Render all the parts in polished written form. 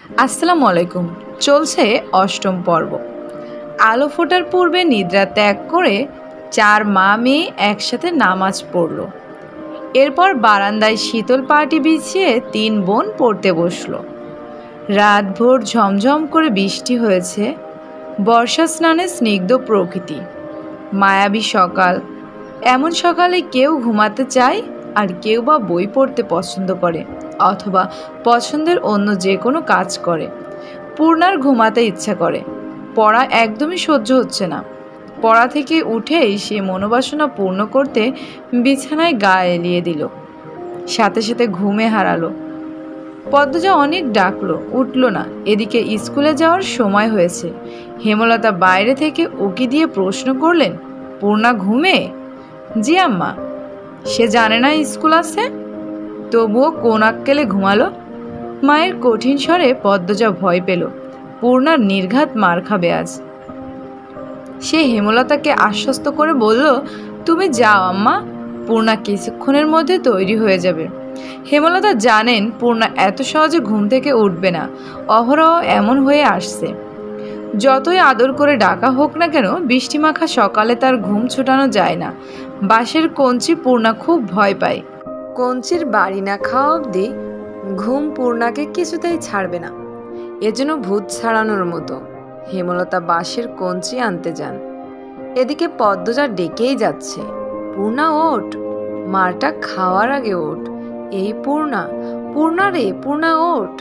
আসসালামু আলাইকুম। চলছে অষ্টম পর্ব। আলো ফোটার পূর্বে নিদ্রা ত্যাগ করে 4 মা মেয়ে একসাথে নামাজ পড়ল। এরপর বারান্দায় শীতল পাটি বিছিয়ে 3 বোন পড়তে বসল। রাতভর ঝমঝম করে বৃষ্টি হয়েছে। বর্ষা স্নানে স্নিগ্ধ প্রকৃতি, মায়াবী সকাল। এমন সকালে কেউ ঘুমাতে চায়, আর কেউ বা বই পড়তে পছন্দ করে, অথবা পছন্দের অন্য যে কোনো কাজ করে। পূর্ণার ঘুমাতে ইচ্ছা করে, পড়া একদমই সহ্য হচ্ছে না। পড়া থেকে উঠেই সে মনোবাসনা পূর্ণ করতে বিছানায় গা এলিয়ে দিল। সাথে সাথে ঘুমে হারালো। পদ্মজা অনেক ডাকলো, উঠল না। এদিকে স্কুলে যাওয়ার সময় হয়েছে। হেমলতা বাইরে থেকে উকি দিয়ে প্রশ্ন করলেন, পূর্ণা ঘুমে? জি আম্মা। সে জানে না স্কুল আছে? তবুও কোন আক্কেলে ঘুমালো? মায়ের কঠিন স্বরে পদ্মজা ভয় পেল, পূর্ণার নির্ঘাত মার খাবে আজ। সে হেমলতাকে আশ্বস্ত করে বলল, তুমি যাও আম্মা, পূর্ণা কিছুক্ষণের মধ্যে তৈরি হয়ে যাবে। হেমলতা জানেন পূর্ণা এত সহজে ঘুম থেকে উঠবে না। অহরহ এমন হয়ে আসছে। যতই আদর করে ডাকা হোক না কেন, বৃষ্টিমাখা সকালে তার ঘুম ছুটানো যায় না। বাঁশের কঞ্চি পূর্ণা খুব ভয় পায়। কঞ্চির বাড়ি না খাওয়া অবধি ঘুম পূর্ণাকে কিছুতেই ছাড়বে না। এজন্য ভূত ছাড়ানোর মতো হেমলতা বাঁশের কঞ্চি আনতে যান। এদিকে পদ্মজা ডেকেই যাচ্ছে, পূর্ণা ওঠ, মারটা খাওয়ার আগে ওঠ। এই পূর্ণা, পূর্ণা রে, পূর্ণা ওঠ।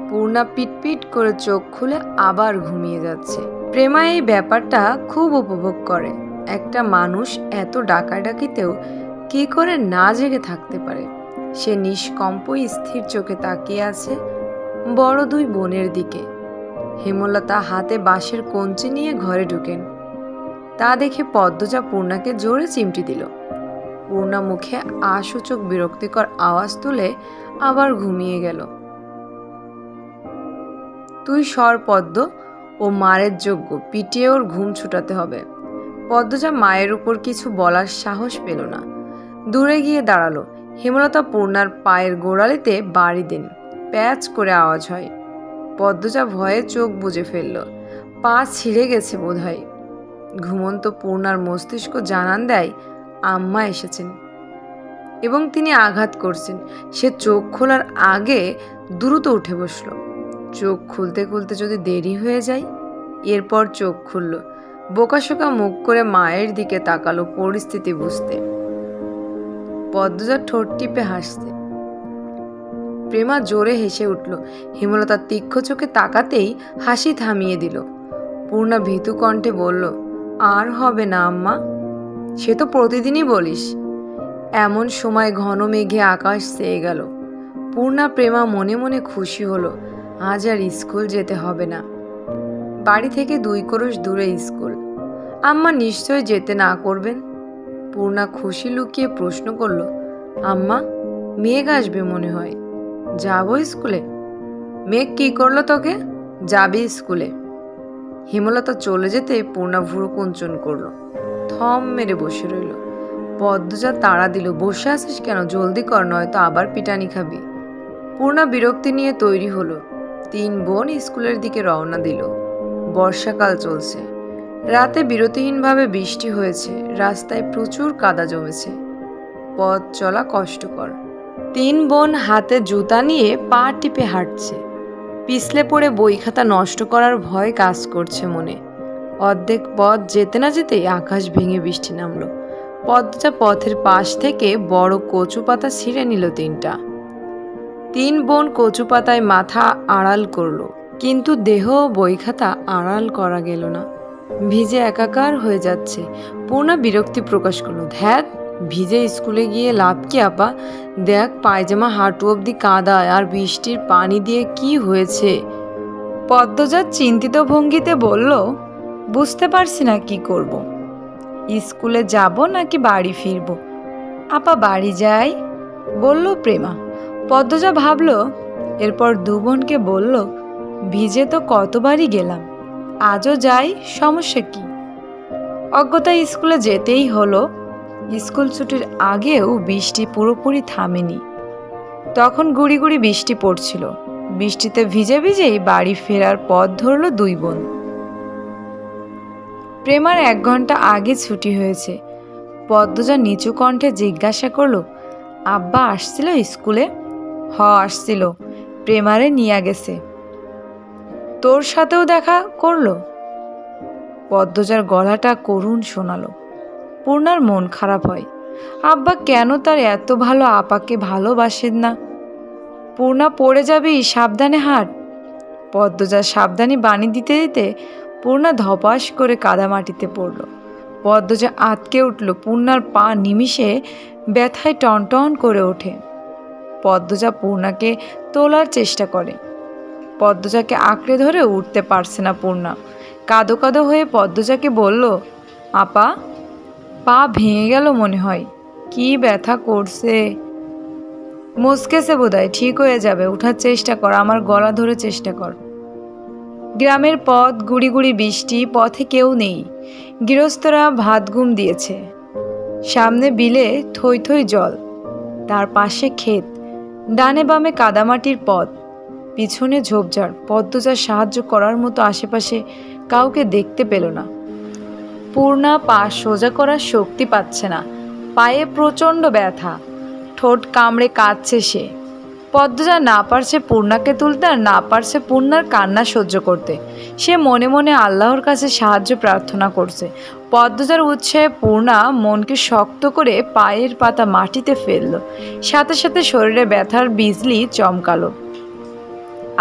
পূর্ণা পিটপিট করে চোখ খুলে আবার ঘুমিয়ে যাচ্ছে। প্রেমা এই ব্যাপারটা খুব উপভোগ করে। একটা মানুষ এত ডাকাডাকিতেও কি করে না জেগে থাকতে পারে। সে নিষ্কম্প স্থির চোখে তাকিয়ে আছে বড় 2 বোনের দিকে। হেমলতা হাতে বাঁশের কঞ্চি নিয়ে ঘরে ঢুকেন। তা দেখে পদ্মজা পূর্ণাকে জোরে চিমটি দিল। পূর্ণা মুখে আসূচক বিরক্তিকর আওয়াজ তুলে আবার ঘুমিয়ে গেল। তুই সর পদ্ম, ও মারের যোগ্য, পিটিয়ে ওর ঘুম ছুটাতে হবে। পদ্মজা মায়ের উপর কিছু বলার সাহস পেল না। দূরে গিয়ে দাঁড়ালো। হেমলতা পূর্ণার পায়ের গোড়ালিতে বাড়ি দেন। প্যাচ করে আওয়াজ হয়। পদ্মজা ভয়ে চোখ বুজে ফেলল। পা ছিঁড়ে গেছে বোধহয়। ঘুমন্ত পূর্ণার মস্তিষ্ক জানান দেয় আম্মা এসেছেন এবং তিনি আঘাত করছেন। সে চোখ খোলার আগে দ্রুত উঠে বসল। চোখ খুলতে খুলতে যদি দেরি হয়ে যায়। এরপর চোখ খুলল। বোকাশোকা মুখ করে মায়ের দিকে তাকালো পরিস্থিতি বুঝতে। পদ্মজা ঠোঁট টিপে হাসছে। প্রেমা জোরে হেসে উঠল। হেমলতা তীক্ষ্ণ চোখে তাকাতেই হাসি থামিয়ে দিল। পূর্ণা ভীতু কণ্ঠে বলল, আর হবে না আম্মা। সে তো প্রতিদিনই বলিস। এমন সময় ঘন মেঘে আকাশ ছেয়ে গেল। পূর্ণা প্রেমা মনে মনে খুশি হলো, আজ আর স্কুল যেতে হবে না। বাড়ি থেকে 2 ক্রোশ দূরে স্কুল। আম্মা নিশ্চয় যেতে না করবেন। পূর্ণা খুশি লুকিয়ে প্রশ্ন করল, আম্মা, মেঘ আসবে মনে হয়, যাবো স্কুলে? মেঘ কি করলো তোকে? যাবি স্কুলে। হেমলতা চলে যেতে পূর্ণা ভুরু কুঞ্চন করলো, থম মেরে বসে রইল। পদ্মজা তাড়া দিল, বসে আছিস কেন, জলদি কর, নয়তো আবার পিটানি খাবি। পূর্ণা বিরক্তি নিয়ে তৈরি হলো। 3 বোন স্কুলের দিকে রওনা দিল। বর্ষাকাল চলছে। রাতে বিরতিহীনভাবে বৃষ্টি হয়েছে। রাস্তায় প্রচুর কাদা জমেছে। পথ চলা কষ্টকর। 3 বোন হাতে জুতা নিয়ে পা টিপে হাঁটছে। পিছলে পড়ে বই খাতা নষ্ট করার ভয় কাজ করছে মনে। অর্ধেক পথ যেতে না যেতেই আকাশ ভেঙে বৃষ্টি নামলো। পদ্মজা পথের পাশ থেকে বড় কচু পাতা ছিঁড়ে নিল 3টা। 3 বোন কচু পাতায় মাথা আড়াল করলো, কিন্তু দেহ বই খাতা আড়াল করা গেল না। ভিজে একাকার হয়ে যাচ্ছে। পূর্ণা বিরক্তি প্রকাশ করলো, ধ্যাত, ভিজে স্কুলে গিয়ে লাভ কি আপা? দেখ পায়জামা হাঁটু অবধি কাদা, আর বৃষ্টির পানি দিয়ে কি হয়েছে। পদ্মজা চিন্তিত ভঙ্গিতে বলল, বুঝতে পারছি না কি করব। স্কুলে যাব নাকি বাড়ি ফিরব? আপা বাড়ি যাই, বলল প্রেমা। পদ্মজা ভাবল, এরপর 2 বোনকে বলল, ভিজে তো কতবারই গেলাম, আজও যাই, সমস্যা কি? অজ্ঞতায় স্কুলে যেতেই হলো। স্কুল ছুটির আগেও বৃষ্টি পুরোপুরি থামেনি। তখন গুড়ি গুড়ি বৃষ্টি পড়ছিল। বৃষ্টিতে ভিজে ভিজেই বাড়ি ফেরার পথ ধরল দুই বোন। প্রেমার 1 ঘন্টা আগে ছুটি হয়েছে। পদ্মজা নিচু কণ্ঠে জিজ্ঞাসা করল, আব্বা আসছিল স্কুলে? আসছিল, প্রেমারে নিয়ে গেছে। তোর সাথেও দেখা করলো? পদ্মজার গলাটা করুণ শোনালো। পূর্ণার মন খারাপ হয়। আব্বা কেন তার এত ভালো আপাকে ভালোবাসেন না? পূর্ণা পড়ে যাবি, সাবধানে হাঁট। পদ্মজা সাবধানী বাণী দিতে দিতে পূর্ণা ধপাস করে কাদামাটিতে পড়ল। পদ্মজা আঁতকে উঠল। পূর্ণার পা নিমিষে ব্যথায় টনটন করে ওঠে। পদ্মজা পূর্ণাকে তোলার চেষ্টা করে। পদ্মজাকে আঁকড়ে ধরে উঠতে পারছে না পূর্ণা। কাঁদো কাঁদো হয়ে পদ্মজাকে বলল, আপা, পা ভেঙে গেল মনে হয়, কি ব্যথা করছে। মুচকেছে বোধহয়, ঠিক হয়ে যাবে, উঠার চেষ্টা কর, আমার গলা ধরে চেষ্টা কর। গ্রামের পথ, গুড়ি গুড়ি বৃষ্টি, পথে কেউ নেই। গৃহস্থরা ভাত ঘুম দিয়েছে। সামনে বিলে থই থই জল, তার পাশে ক্ষেত, ডানে বামে কাদামাটির পথ, পিছনে ঝোপঝাড়। পদ্মজা সাহায্য করার মতো আশেপাশে কাউকে দেখতে পেল না। পূর্ণা পা সোজা করার শক্তি পাচ্ছে না। পায়ে প্রচণ্ড ব্যথা, ঠোঁট কামড়ে কাঁদছে সে। পদ্মজা না পারছে পূর্ণাকে তুলতে, আর না পারছে পূর্ণার কান্না সহ্য করতে। সে মনে মনে আল্লাহর কাছে সাহায্য প্রার্থনা করছে। পদ্মজার উৎসাহে পূর্ণা মনকে শক্ত করে পায়ের পাতা মাটিতে ফেলল। সাথে সাথে শরীরে ব্যথার বিজলি চমকালো।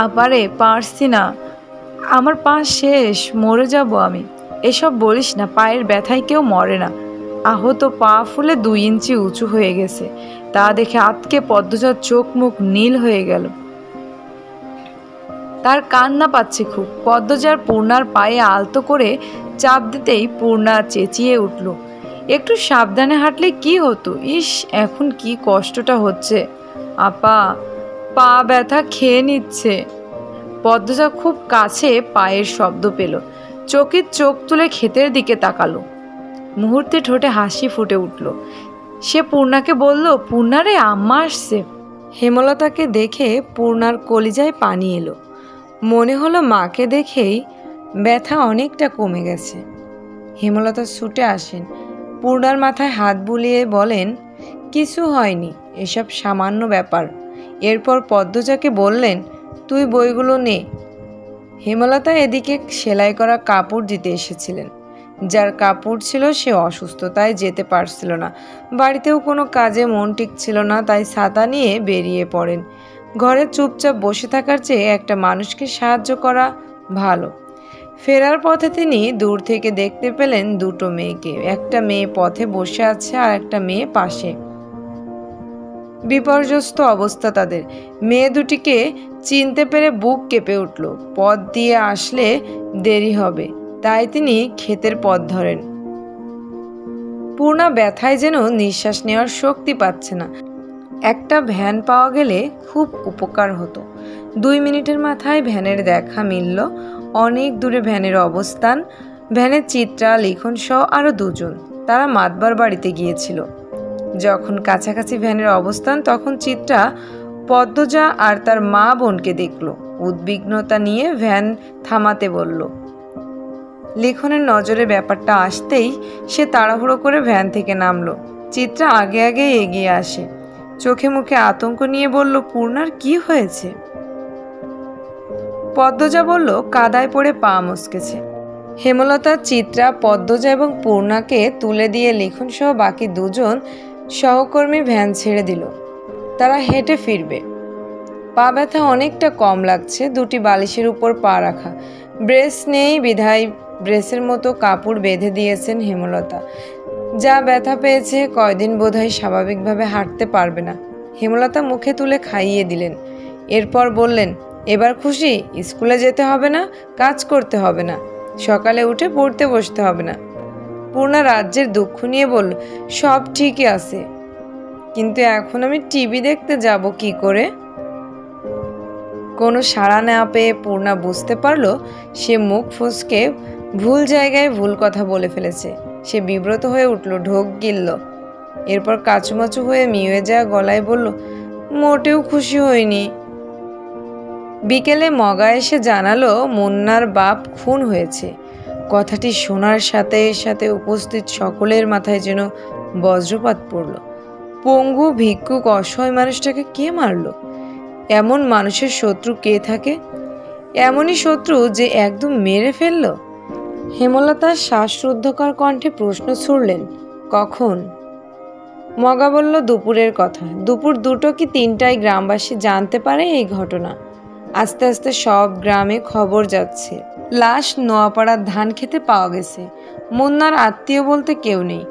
আপারে, পারছি না, আমার পা শেষ, মরে যাব আমি। এসব বলিস না, পায়ের ব্যথায় কেউ মরে না। আহত পা ফুলে 2 ইঞ্চি উঁচু হয়ে গেছে। তা দেখে আতকে পদ্মজার চোখ মুখ নীল হয়ে গেল। তার কান্না পাচ্ছে খুব। পদ্মজার পূর্ণার পায়ে আলতো করে চাপ দিতেই পূর্ণা চেঁচিয়ে উঠল, একটু সাবধানে হাঁটলে কি হতো। ইস, এখন কি কষ্টটা হচ্ছে আপা, পা ব্যথা খেয়ে নিচ্ছে। পদ্মজা খুব কাছে পায়ের শব্দ পেল। চকিত চোখ তুলে ক্ষেতের দিকে তাকালো। মুহূর্তে ঠোঁটে হাসি ফুটে উঠল। সে পূর্ণাকে বলল, পূর্ণারে, আম্মা আসছে। হেমলতাকে দেখে পূর্ণার কলিজায় পানি এলো। মনে হলো মাকে দেখেই ব্যথা অনেকটা কমে গেছে। হেমলতা ছুটে আসেন, পূর্ণার মাথায় হাত বুলিয়ে বলেন, কিছু হয়নি, এসব সামান্য ব্যাপার। এরপর পদ্মজাকে বললেন, তুই বইগুলো নে। হেমলতা এদিকে সেলাই করা কাপড় দিতে এসেছিলেন। যার কাপড় ছিল সে অসুস্থ, তাই যেতে পারছিল না। বাড়িতেও কোনো কাজে মন টিকছিল না, তাই ছাতা নিয়ে বেরিয়ে পড়েন। ঘরে চুপচাপ বসে থাকার চেয়ে একটা মানুষকে সাহায্য করা ভালো। ফেরার পথে তিনি দূর থেকে দেখতে পেলেন 2টো মেয়েকে। একটা মেয়ে পথে বসে আছে, আর একটা মেয়ে পাশে। বিপর্যস্ত অবস্থা তাদের। মেয়ে দুটিকে চিনতে পেরে বুক কেঁপে উঠল। পথ দিয়ে আসলে দেরি হবে, তাই তিনি ক্ষেতের পথ ধরেন। পূর্ণা ব্যথায় যেন নিঃশ্বাস নেওয়ার শক্তি পাচ্ছে না। একটা ভ্যান পাওয়া গেলে খুব উপকার হতো। 2 মিনিটের মাথায় ভ্যানের দেখা মিলল। অনেক দূরে ভ্যানের অবস্থান। ভ্যানের চিত্রা, লিখন সহ আরও 2 জন। তারা মাতবার বাড়িতে গিয়েছিল। যখন কাছাকাছি ভ্যানের অবস্থান, তখন চিত্রা পদ্মজা আর তার মা বোনকে দেখল। উদ্বিগ্নতা নিয়ে ভ্যান থামাতে বলল। লিখনের নজরে ব্যাপারটা আসতেই সে তাড়াহুড়ো করে ভ্যান থেকে নামলো। চিত্রা আগে আগে এগিয়ে আসে, চোখে মুখে আতঙ্ক নিয়ে বলল, পূর্ণার কি হয়েছে? পদ্মজা বলল, কাদায় পড়ে পা মচকেছে। হেমলতা, চিত্রা, পদ্মজা এবং পূর্ণাকে তুলে দিয়ে লিখন সহ বাকি 2 জন সহকর্মী ভ্যান ছেড়ে দিল। তারা হেঁটে ফিরবে। পা ব্যথা অনেকটা কম লাগছে। 2টি বালিশের উপর পা রাখা। ব্রেস নেই বিধায় ব্রেসের মতো কাপড় বেঁধে দিয়েছেন হেমলতা। যা ব্যথা পেয়েছে, কয়দিন বোধহয় স্বাভাবিকভাবে হাঁটতে পারবে না। হেমলতা মুখে তুলে খাইয়ে দিলেন। এরপর বললেন, এবার খুশি? স্কুলে যেতে হবে না, কাজ করতে হবে না, সকালে উঠে পড়তে বসতে হবে না। পূর্ণা রাজ্যের দুঃখ নিয়ে বলল, সব ঠিকই আছে, কিন্তু এখন আমি টিভি দেখতে যাব কি করে? কোনো সাড়া না পেয়ে পূর্ণা বুঝতে পারল সে মুখ ফসকে ভুল জায়গায় ভুল কথা বলে ফেলেছে। সে বিব্রত হয়ে উঠল, ঢোক গিলল। এরপর কাচুমাচু হয়ে মিয়ে যাওয়া গলায় বলল, মোটেও খুশি হইনি। বিকেলে মগা এসে জানালো মুন্নার বাপ খুন হয়েছে। কথাটি শোনার সাথে সাথে উপস্থিত সকলের মাথায় যেন বজ্রপাত পড়ল। পঙ্গু ভিক্ষুক অসহায় মানুষটাকে কে মারল? এমন মানুষের শত্রু কে থাকে? এমনই শত্রু যে একদম মেরে ফেলল। হেমলতা শ্বাসরুদ্ধকর কণ্ঠে প্রশ্ন ছুড়লেন, কখন? মগা বলল, দুপুরের কথা। দুপুর 2টো কি 3টায় গ্রামবাসী জানতে পারে এই ঘটনা। আস্তে আস্তে সব গ্রামে খবর যাচ্ছে। লাশ নোয়াপাড়ার ধান খেতে পাওয়া গেছে। মুন্নার আত্মীয় বলতে কেউ নেই।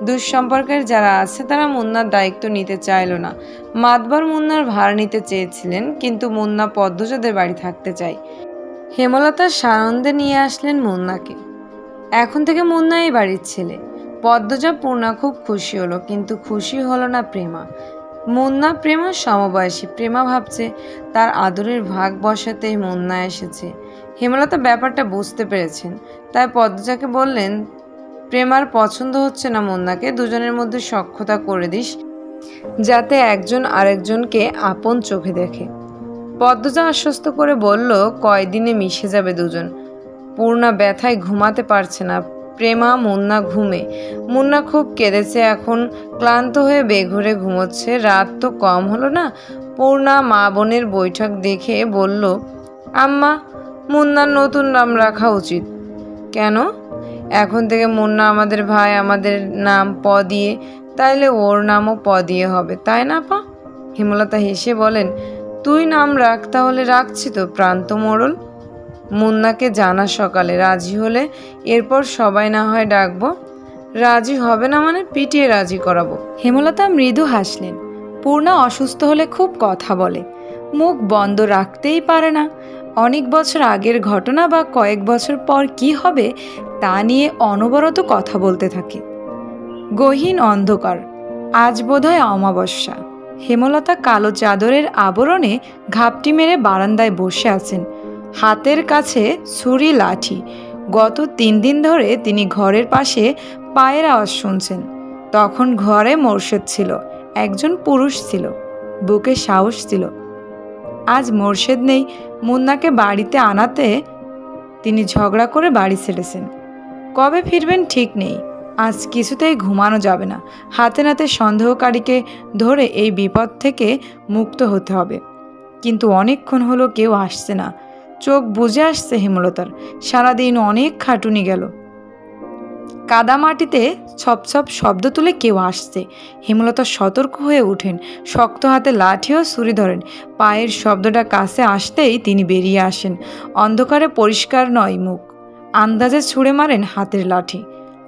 দুঃসম্পর্কের যারা আছে তারা মুন্নার দায়িত্ব নিতে চাইল না। মাতবার মুন্নার ভার নিতে চেয়েছিলেন, কিন্তু মুন্না পদ্মজাদের বাড়ি থাকতে চায়। হেমলতা সানন্দে নিয়ে আসলেন মুন্নাকে। এখন থেকে মুন্না এই বাড়ির ছেলে। পদ্মজা পূর্ণা খুব খুশি হলো, কিন্তু খুশি হলো না প্রেমা। মুন্না প্রেমা সমবয়সী। প্রেমা ভাবছে তার আদরের ভাগ বসাতে মুন্না এসেছে। হেমলতা ব্যাপারটা বুঝতে পেরেছেন, তাই পদ্মজাকে বললেন, প্রেমার পছন্দ হচ্ছে না মুন্নাকে, দুজনের মধ্যে সখ্যতা করে দিস, যাতে একজন আরেকজনকে আপন চোখে দেখে। পদ্মজা আশ্বস্ত করে বলল, কয়দিনে মিশে যাবে দুজন। পূর্ণা ব্যথায় ঘুমাতে পারছে না। প্রেমা মুন্না ঘুমে। মুন্না খুব কেঁদেছে, এখন ক্লান্ত হয়ে বেঘরে ঘুমোচ্ছে। রাত তো কম হলো না। পূর্ণা মা বোনের বৈঠক দেখে বলল, আম্মা, মুন্নার নতুন নাম রাখা উচিত। কেন? এখন থেকে মুন্না আমাদের ভাই, আমাদের নাম প দিয়ে, তাইলে ওর নামও প দিয়ে হবে, তাই না পা? হেমলতা হেসে বলেন, তুই নাম রাখ। তাহলে রাখছি তো, প্রান্ত মোড়ল। মুন্নাকে জানা সকালে, রাজি হলে এরপর সবাই না হয় ডাকবো। রাজি হবে না মানে পিটিয়ে রাজি করাবো। হেমলতা মৃদু হাসলেন। পূর্ণা অসুস্থ হলে খুব কথা বলে, মুখ বন্ধ রাখতেই পারে না। অনেক বছর আগের ঘটনা বা কয়েক বছর পর কি হবে তা নিয়ে অনবরত কথা বলতে থাকে। গহীন অন্ধকার। আজ বোধহয় অমাবস্যা। হেমলতা কালো চাদরের আবরণে ঘাপটি মেরে বারান্দায় বসে আছেন, হাতের কাছে ছুরি লাঠি। গত 3 দিন ধরে তিনি ঘরের পাশে পায়ের আওয়াজ শুনছেন। তখন ঘরে মোর্শেদ ছিল, একজন পুরুষ ছিল, বুকে সাহস ছিল। আজ মোর্শেদ নেই। মুন্নাকে বাড়িতে আনাতে তিনি ঝগড়া করে বাড়ি ছেড়েছেন। কবে ফিরবেন ঠিক নেই। আজ কিছুতেই ঘুমানো যাবে না। হাতে নাতে সন্দেহকারীকে ধরে এই বিপদ থেকে মুক্ত হতে হবে। কিন্তু অনেকক্ষণ হলো কেউ আসছে না। চোখ বুজে আসছে হেমলতার। সারাদিন অনেক খাটুনি গেল। কাদামাটিতে ছপছপ শব্দ তুলে কেউ আসছে। হেমলতা সতর্ক হয়ে উঠেন, শক্ত হাতে লাঠি ও ছুরি ধরেন। পায়ের শব্দটা কাছে আসতেই তিনি বেরিয়ে আসেন। অন্ধকারে পরিষ্কার নয় মুখ। আন্দাজে ছুঁড়ে মারেন হাতের লাঠি।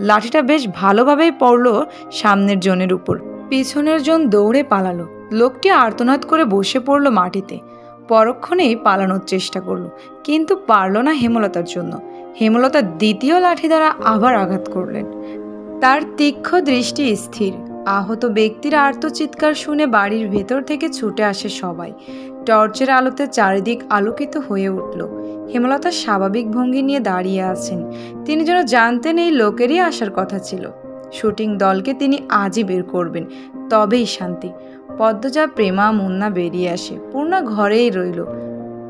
লাঠিটা বেশ ভালোভাবেই পড়ল সামনের জনের উপর। পিছনের জন দৌড়ে পালালো। লোকটি আর্তনাদ করে বসে পড়ল মাটিতে। পরক্ষণেই পালানোর চেষ্টা করল, কিন্তু পারল না হেমলতার জন্য। হেমলতা দ্বিতীয় লাঠি দ্বারা আবার আঘাত করলেন। তার তীক্ষ্ণ দৃষ্টি স্থির। আহত ব্যক্তির আর্তচিৎকার শুনে বাড়ির ভেতর থেকে ছুটে আসে সবাই। টর্চের আলোতে চারিদিক আলোকিত হয়ে উঠল। হেমলতা স্বাভাবিক ভঙ্গি নিয়ে দাঁড়িয়ে আছেন। তিনি যেন জানতেন এই লোকেরই আসার কথা ছিল। শুটিং দলকে তিনি আজই বের করবেন, তবেই শান্তি। পদ্মজা, প্রেমা, মুন্না বেরিয়ে আসে। পূর্ণা ঘরেই রইল।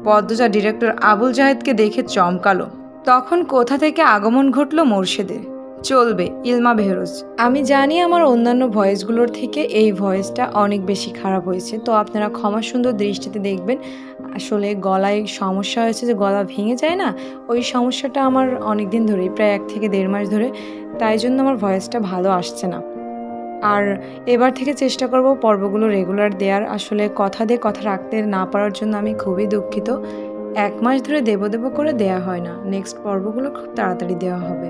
পদ্মজা ডিরেক্টর আবুল জাহেদকে দেখে চমকালো। তখন কোথা থেকে আগমন ঘটল মোর্শেদের। চলবে ইলমা বেহরোজ। আমি জানি আমার অন্যান্য ভয়েসগুলোর থেকে এই ভয়েসটা অনেক বেশি খারাপ হয়েছে, তো আপনারা ক্ষমা সুন্দর দৃষ্টিতে দেখবেন। আসলে গলায় সমস্যা হয়েছে, যে গলা ভেঙে যায় না, ওই সমস্যাটা আমার অনেক দিন ধরেই, প্রায় 1 থেকে 1.5 মাস ধরে, তাই জন্য আমার ভয়েসটা ভালো আসছে না। আর এবার থেকে চেষ্টা করব পর্বগুলো রেগুলার দেওয়ার। আসলে কথা দিয়ে কথা রাখতে না পারার জন্য আমি খুবই দুঃখিত। 1 মাস ধরে দেব করে দেয়া হয় না। নেক্সট পর্বগুলো খুব তাড়াতাড়ি দেওয়া হবে।